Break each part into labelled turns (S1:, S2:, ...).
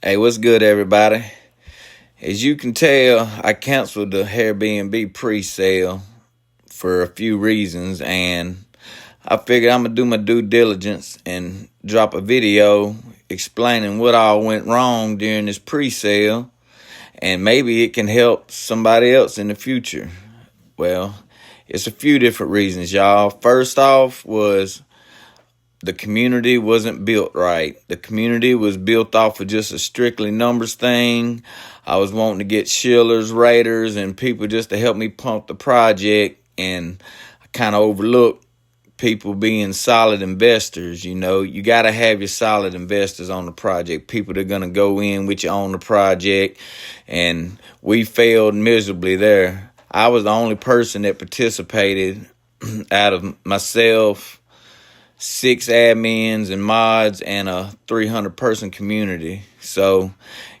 S1: Hey, what's good, everybody? As you can tell, I canceled the HAREBNB pre-sale for a few reasons, and I figured I'm gonna do my due diligence and drop a video explaining what all went wrong during this pre-sale, and maybe it can help somebody else in the future. Well, it's a few different reasons, y'all. First off was the community wasn't built right. The community was built off of just a strictly numbers thing. I was wanting to get shillers, raters, and people just to help me pump the project, and I kind of overlooked people being solid investors. You got to have your solid investors on the project, people that are going to go in with you on the project, and we failed miserably there. I was the only person that participated out of myself, 6 admins and mods, and a 300-person community. So,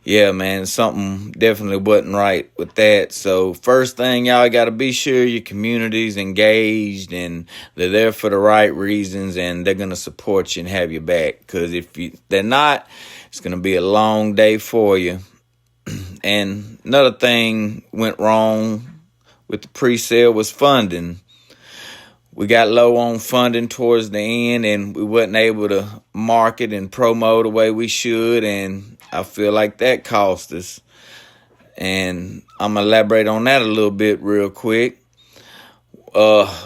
S1: yeah, man, something definitely wasn't right with that. So, first thing, y'all got to be sure your community's engaged and they're there for the right reasons, and they're going to support you and have your back. Because if they're not, it's going to be a long day for you. And another thing went wrong with the pre-sale was funding. We got low on funding towards the end, and we wasn't able to market and promo the way we should, and I feel like that cost us. And I'm going to elaborate on that a little bit real quick.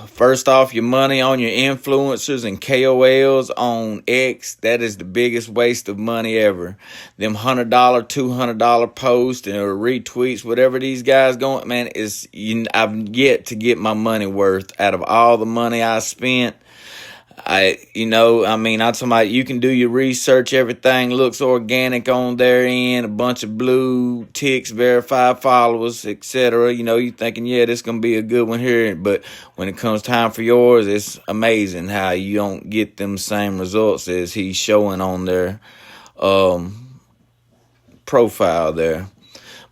S1: First off, your money on your influencers and KOLs on X, that is the biggest waste of money ever. Them $100, $200 posts or retweets, whatever these guys going, man, I've yet to get my money worth out of all the money I spent. I'm talking about, you can do your research, everything looks organic on their end, a bunch of blue ticks, verified followers, etc. You thinking, yeah, this gonna be a good one here, but when it comes time for yours, it's amazing how you don't get them same results as he's showing on their profile there.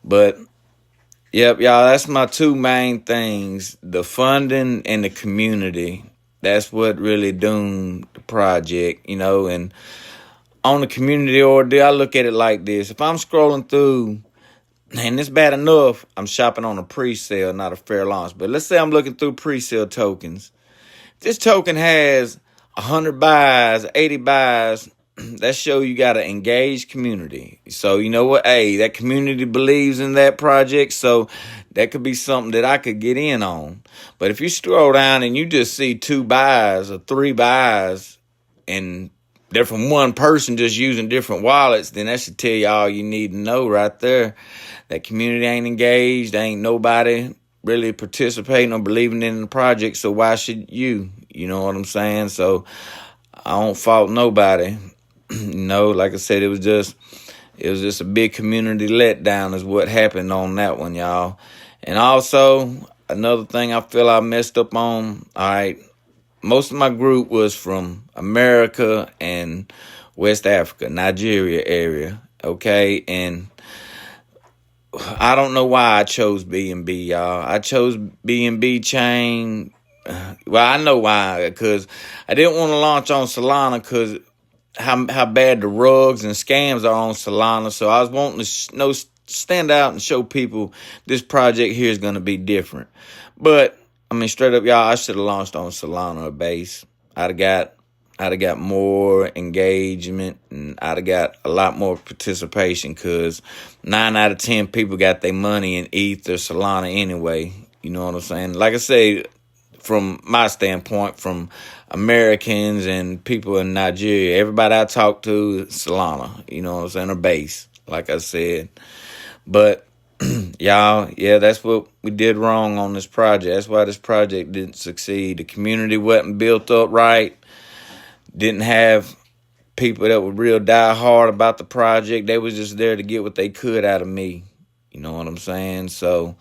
S1: But yep, y'all, that's my two main things: the funding and the community. That's what really doomed the project, and on the community ordeal, I look at it like this. If I'm scrolling through, and it's bad enough, I'm shopping on a pre-sale, not a fair launch. But let's say I'm looking through pre-sale tokens. This token has 100 buys, 80 buys. That show you got an engaged community. So you know what? Hey, that community believes in that project, so that could be something that I could get in on. But if you scroll down and you just see 2 buys or 3 buys, and they're from one person just using different wallets, then that should tell you all you need to know right there. That community ain't engaged. Ain't nobody really participating or believing in the project, so why should you? You know what I'm saying? So I don't fault nobody. Like I said, it was just a big community letdown is what happened on that one, y'all. And also, another thing I feel I messed up on, all right, most of my group was from America and West Africa, Nigeria area, okay? And I don't know why I chose BNB, y'all. I chose BNB chain. Well, I know why, because I didn't want to launch on Solana because how bad the rugs and scams are on Solana. So I was wanting to stand out and show people this project here is going to be different. But straight up, y'all, I should have launched on Solana or Base. I'd have got more engagement, and I'd have got a lot more participation, because 9 out of 10 people got their money in ETH or Solana anyway. You know what I'm saying? Like I say, from my standpoint, from Americans and people in Nigeria, everybody I talk to, Solana, you know what I'm saying, or Base, like I said. But y'all, yeah, that's what we did wrong on this project. That's why this project didn't succeed. The community wasn't built up right. Didn't have people that were real die hard about the project. They was just there to get what they could out of me. You know what I'm saying? So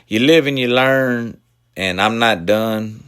S1: you live and you learn, and I'm not done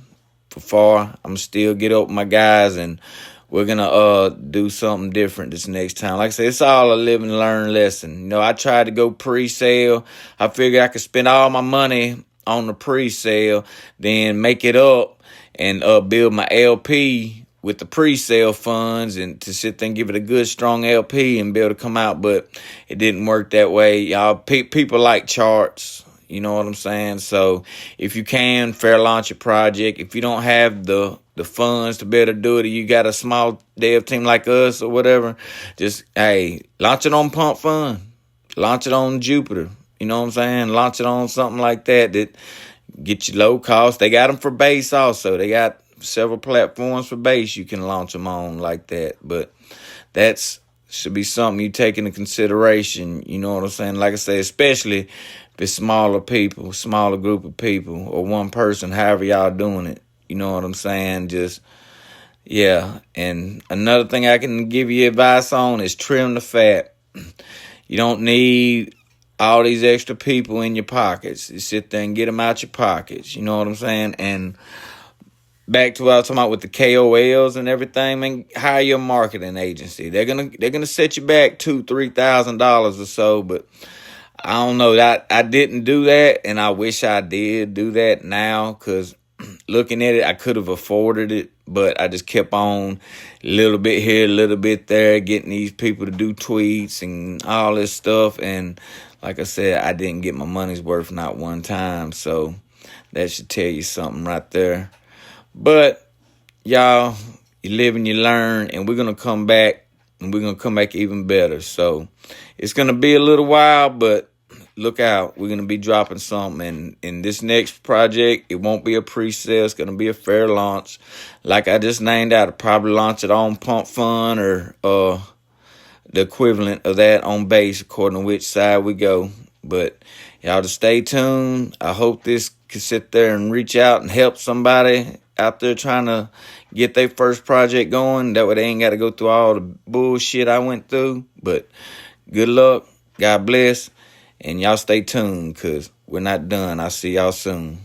S1: for far. I'm still get up with my guys, and we're going to do something different this next time. Like I said, it's all a live and learn lesson. I tried to go pre-sale. I figured I could spend all my money on the pre-sale, then make it up and build my LP with the pre-sale funds and to sit there and give it a good, strong LP and be able to come out, but it didn't work that way. Y'all, people like charts. You know what I'm saying? So if you can, fair launch your project. If you don't have the funds to be able to do it, or you got a small dev team like us or whatever, just, hey, launch it on Pump Fund. Launch it on Jupiter. You know what I'm saying? Launch it on something like that get you low cost. They got them for base also. They got several platforms for base you can launch them on like that. But that's should be something you take into consideration. You know what I'm saying? Like I say, especially if it's smaller people, smaller group of people, or one person, however y'all doing it. You know what I'm saying? Just, yeah. And another thing I can give you advice on is trim the fat. You don't need all these extra people in your pockets. You sit there and get them out your pockets. You know what I'm saying? And back to what I was talking about with the KOLs and everything, man, hire your marketing agency. They're gonna set you back $2,000-$3,000 or so, but I don't know, that I didn't do that, and I wish I did do that now, because looking at it, I could have afforded it, but I just kept on a little bit here, a little bit there, getting these people to do tweets and all this stuff, and like I said, I didn't get my money's worth not one time, so that should tell you something right there. But, y'all, you live and you learn, and we're going to come back, and we're going to come back even better. So, it's going to be a little while, but look out. We're going to be dropping something. And in this next project, it won't be a pre-sale. It's going to be a fair launch. Like I just named out, I'll probably launch it on Pump Fund or the equivalent of that on base, according to which side we go. But y'all just stay tuned. I hope this can sit there and reach out and help somebody out there trying to get their first project going. That way they ain't got to go through all the bullshit I went through. But good luck. God bless. And y'all stay tuned, because we're not done. I'll see y'all soon.